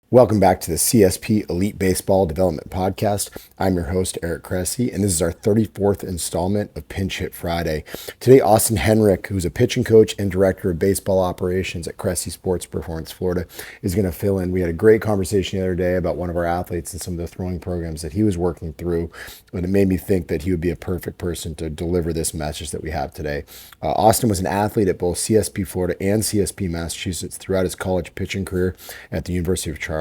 Welcome back to the CSP Elite Baseball Development Podcast. I'm your host, Eric Cressey, and this is our 34th installment of Pinch Hit Friday. Today, Austin Henrich, who's a pitching coach and director of baseball operations at Cressey Sports Performance, Florida, is going to fill in. We had a great conversation the other day about one of our athletes and some of the throwing programs that he was working through, and it made me think that he would be a perfect person to deliver this message that we have today. Austin was an athlete at both CSP Florida and CSP Massachusetts throughout his college pitching career at the University of Charleston.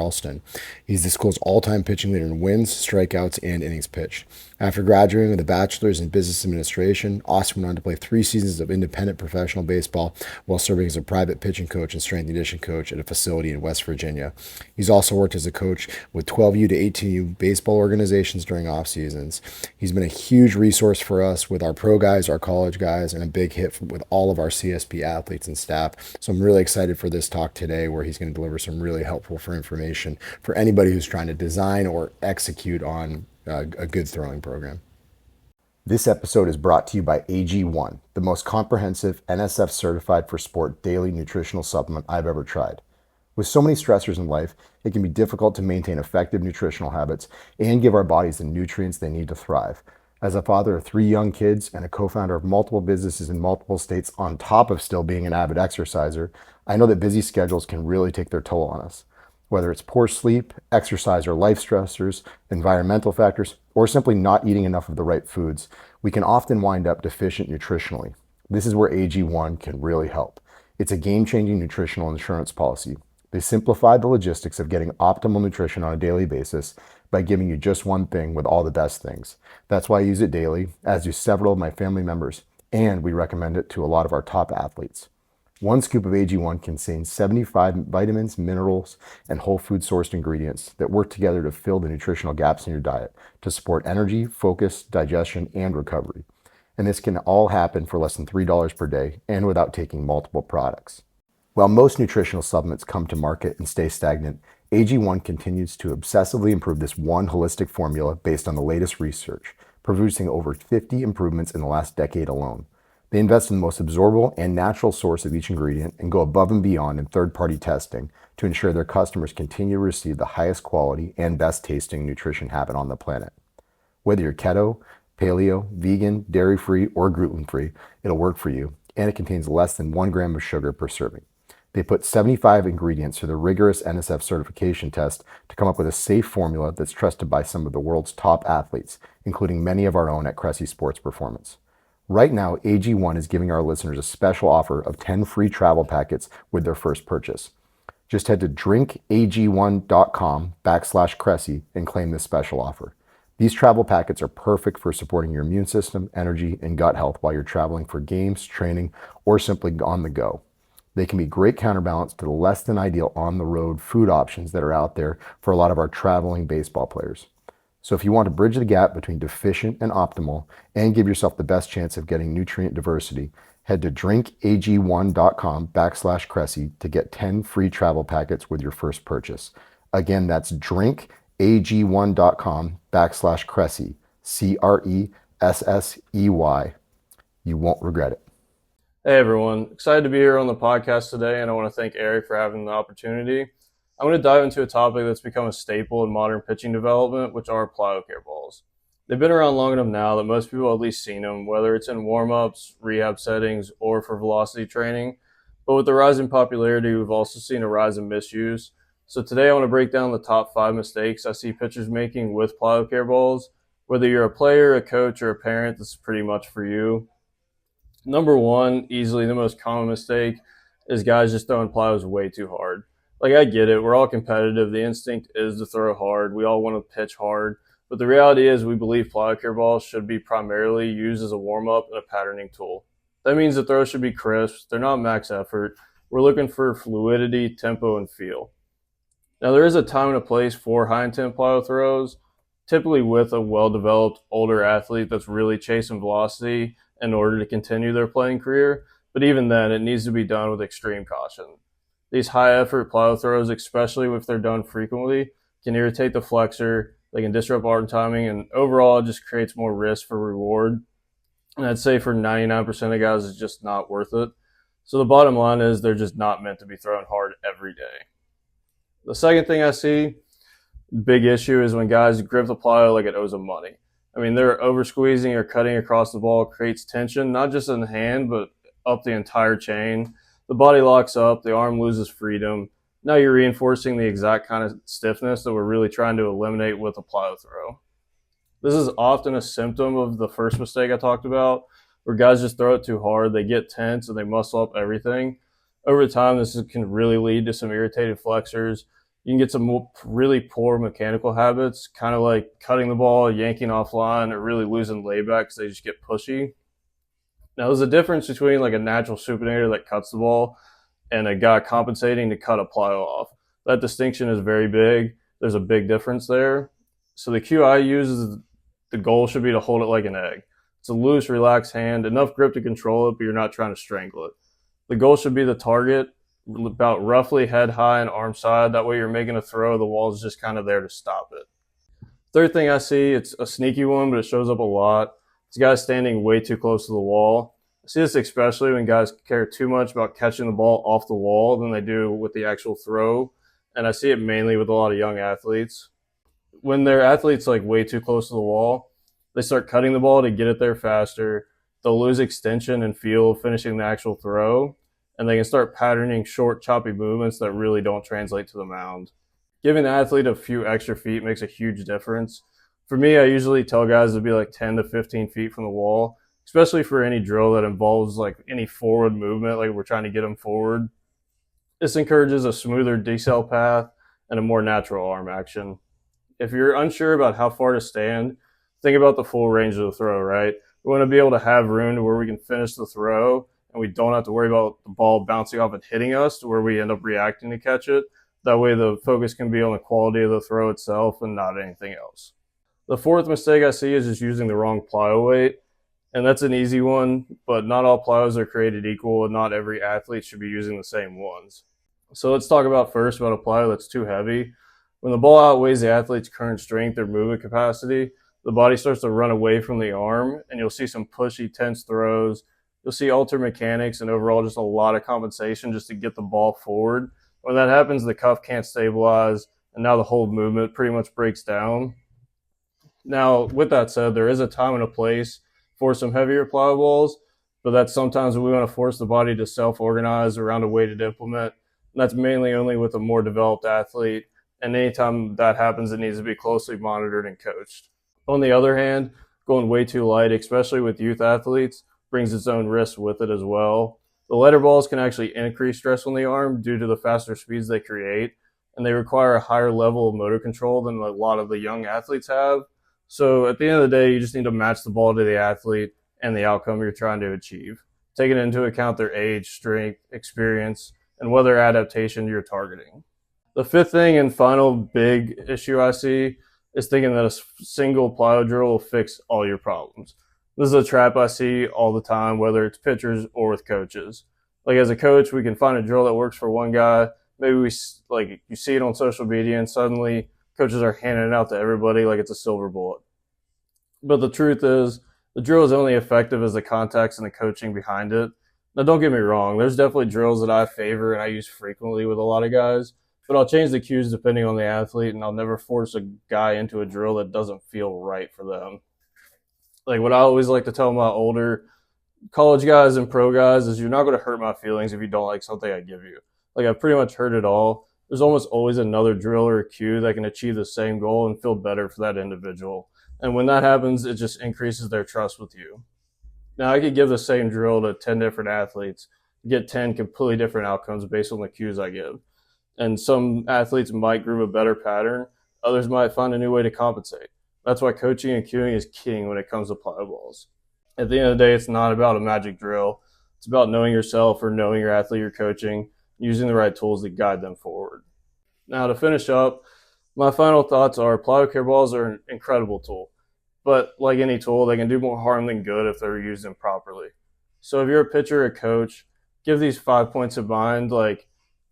He's the school's all-time pitching leader in wins, strikeouts, and innings pitched. After graduating with a bachelor's in business administration, Austin went on to play 3 seasons of independent professional baseball while serving as a private pitching coach and strength and conditioning coach at a facility in West Virginia. He's also worked as a coach with 12U to 18U baseball organizations during off seasons. He's been a huge resource for us with our pro guys, our college guys, and a big hit with all of our CSP athletes and staff. So I'm really excited for this talk today where he's going to deliver some really helpful information for anybody who's trying to design or execute on a good throwing program. This episode is brought to you by AG1, the most comprehensive NSF certified for sport daily nutritional supplement I've ever tried. With so many stressors in life, it can be difficult to maintain effective nutritional habits and give our bodies the nutrients they need to thrive. As a father of 3 young kids and a co-founder of multiple businesses in multiple states on top of still being an avid exerciser, I know that busy schedules can really take their toll on us. Whether it's poor sleep, exercise or life stressors, environmental factors, or simply not eating enough of the right foods, we can often wind up deficient nutritionally. This is where AG1 can really help. It's a game-changing nutritional insurance policy. They simplify the logistics of getting optimal nutrition on a daily basis by giving you just one thing with all the best things. That's why I use it daily, as do several of my family members, and we recommend it to a lot of our top athletes. 1 scoop of AG1 contains 75 vitamins, minerals, and whole food sourced ingredients that work together to fill the nutritional gaps in your diet to support energy, focus, digestion, and recovery. And this can all happen for less than $3 per day and without taking multiple products. While most nutritional supplements come to market and stay stagnant, AG1 continues to obsessively improve this one holistic formula based on the latest research, producing over 50 improvements in the last decade alone. They invest in the most absorbable and natural source of each ingredient and go above and beyond in third-party testing to ensure their customers continue to receive the highest quality and best tasting nutrition habit on the planet. Whether you're keto, paleo, vegan, dairy-free, or gluten-free, it'll work for you, and it contains less than 1 gram of sugar per serving. They put 75 ingredients through the rigorous NSF certification test to come up with a safe formula that's trusted by some of the world's top athletes, including many of our own at Cressey Sports Performance. Right now, AG1 is giving our listeners a special offer of 10 free travel packets with their first purchase. Just head to drinkag1.com/Cressey and claim this special offer. These travel packets are perfect for supporting your immune system, energy, and gut health while you're traveling for games, training, or simply on the go. They can be great counterbalance to the less than ideal on-the-road food options that are out there for a lot of our traveling baseball players. So if you want to bridge the gap between deficient and optimal and give yourself the best chance of getting nutrient diversity, head to drinkag1.com/Cressey to get 10 free travel packets with your first purchase. Again, that's drinkag1.com/Cressey, Cressey. You won't regret it. Hey everyone, excited to be here on the podcast today, and I want to thank Eric for having the opportunity. I'm going to dive into a topic that's become a staple in modern pitching development, which are Plyo balls. They've been around long enough now that most people have at least seen them, whether it's in warm-ups, rehab settings, or for velocity training. But with the rise in popularity, we've also seen a rise in misuse. So today I want to break down the top 5 mistakes I see pitchers making with Plyo balls. Whether you're a player, a coach, or a parent, this is pretty much for you. Number 1, easily the most common mistake, is guys just throwing plyos way too hard. Like, I get it. We're all competitive. The instinct is to throw hard. We all want to pitch hard. But the reality is we believe plyo balls should be primarily used as a warm-up and a patterning tool. That means the throws should be crisp. They're not max effort. We're looking for fluidity, tempo, and feel. Now, there is a time and a place for high-intent plyo throws, typically with a well-developed older athlete that's really chasing velocity in order to continue their playing career. But even then, it needs to be done with extreme caution. These high-effort plyo throws, especially if they're done frequently, can irritate the flexor, they can disrupt arm timing, and overall it just creates more risk for reward. And I'd say for 99% of guys, it's just not worth it. So the bottom line is they're just not meant to be thrown hard every day. The second thing I see, big issue, is when guys grip the plyo like it owes them money. I mean, they're over squeezing or cutting across the ball, creates tension, not just in the hand, but up the entire chain. The body locks up, the arm loses freedom. Now you're reinforcing the exact kind of stiffness that we're really trying to eliminate with a plyo throw. This is often a symptom of the first mistake I talked about, where guys just throw it too hard, they get tense, and they muscle up everything. Over time, this can really lead to some irritated flexors. You can get some really poor mechanical habits, kind of like cutting the ball, yanking offline, or really losing layback because they just get pushy. Now, there's a difference between like a natural supinator that cuts the ball and a guy compensating to cut a plyo off. That distinction is very big. There's a big difference there. So the cue I use is the goal should be to hold it like an egg. It's a loose, relaxed hand, enough grip to control it, but you're not trying to strangle it. The goal should be the target, about roughly head high and arm side. That way you're making a throw, the wall is just kind of there to stop it. Third thing I see, it's a sneaky one, but it shows up a lot. It's guys standing way too close to the wall. I see this especially when guys care too much about catching the ball off the wall than they do with the actual throw. And I see it mainly with a lot of young athletes. When their athletes like way too close to the wall, they start cutting the ball to get it there faster. They'll lose extension and feel finishing the actual throw, and they can start patterning short, choppy movements that really don't translate to the mound. Giving the athlete a few extra feet makes a huge difference. For me, I usually tell guys to be like 10 to 15 feet from the wall, especially for any drill that involves like any forward movement, like we're trying to get them forward. This encourages a smoother decel path and a more natural arm action. If you're unsure about how far to stand, think about the full range of the throw, right? We want to be able to have room to where we can finish the throw and we don't have to worry about the ball bouncing off and hitting us to where we end up reacting to catch it. That way the focus can be on the quality of the throw itself and not anything else. The fourth mistake I see is just using the wrong plyo weight. And that's an easy one, but not all plyos are created equal and not every athlete should be using the same ones. So let's talk about first about a plyo that's too heavy. When the ball outweighs the athlete's current strength or movement capacity, the body starts to run away from the arm, and you'll see some pushy, tense throws. You'll see altered mechanics and overall just a lot of compensation just to get the ball forward. When that happens, the cuff can't stabilize, and now the whole movement pretty much breaks down. Now, with that said, there is a time and a place for some heavier plyo balls, but that's sometimes when we want to force the body to self-organize around a weighted implement, and that's mainly only with a more developed athlete, and anytime that happens, it needs to be closely monitored and coached. On the other hand, going way too light, especially with youth athletes, brings its own risks with it as well. The lighter balls can actually increase stress on the arm due to the faster speeds they create, and they require a higher level of motor control than a lot of the young athletes have. So at the end of the day, you just need to match the ball to the athlete and the outcome you're trying to achieve, taking into account their age, strength, experience, and whether adaptation you're targeting. The fifth thing and final big issue I see is thinking that a single plyo drill will fix all your problems. This is a trap I see all the time, whether it's pitchers or with coaches. Like as a coach, we can find a drill that works for one guy. Maybe you see it on social media and suddenly coaches are handing it out to everybody like it's a silver bullet. But the truth is, the drill is only effective as the context and the coaching behind it. Now, don't get me wrong. There's definitely drills that I favor and I use frequently with a lot of guys. But I'll change the cues depending on the athlete, and I'll never force a guy into a drill that doesn't feel right for them. Like what I always like to tell my older college guys and pro guys is you're not going to hurt my feelings if you don't like something I give you. Like I've pretty much heard it all. There's almost always another drill or a cue that can achieve the same goal and feel better for that individual. And when that happens, it just increases their trust with you. Now, I could give the same drill to 10 different athletes, get 10 completely different outcomes based on the cues I give. And some athletes might groove a better pattern. Others might find a new way to compensate. That's why coaching and cueing is king when it comes to plyo balls. At the end of the day, it's not about a magic drill. It's about knowing yourself or knowing your athlete you're coaching, using the right tools to guide them forward. Now, to finish up, my final thoughts are plyo care balls are an incredible tool. But like any tool, they can do more harm than good if they're used improperly. So if you're a pitcher or a coach, give these 5 points in mind, like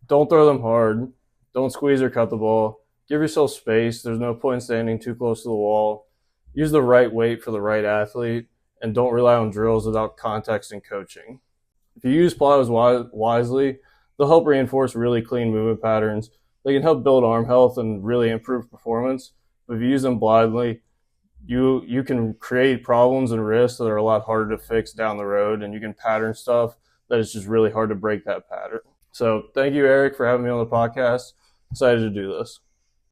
don't throw them hard, don't squeeze or cut the ball, give yourself space, there's no point in standing too close to the wall, use the right weight for the right athlete, and don't rely on drills without context and coaching. If you use plyos wisely, they'll help reinforce really clean movement patterns, They can help build arm health and really improve performance. But if you use them blindly, you can create problems and risks that are a lot harder to fix down the road, and you can pattern stuff that is just really hard to break that pattern. So thank you, Eric, for having me on the podcast. Excited to do this.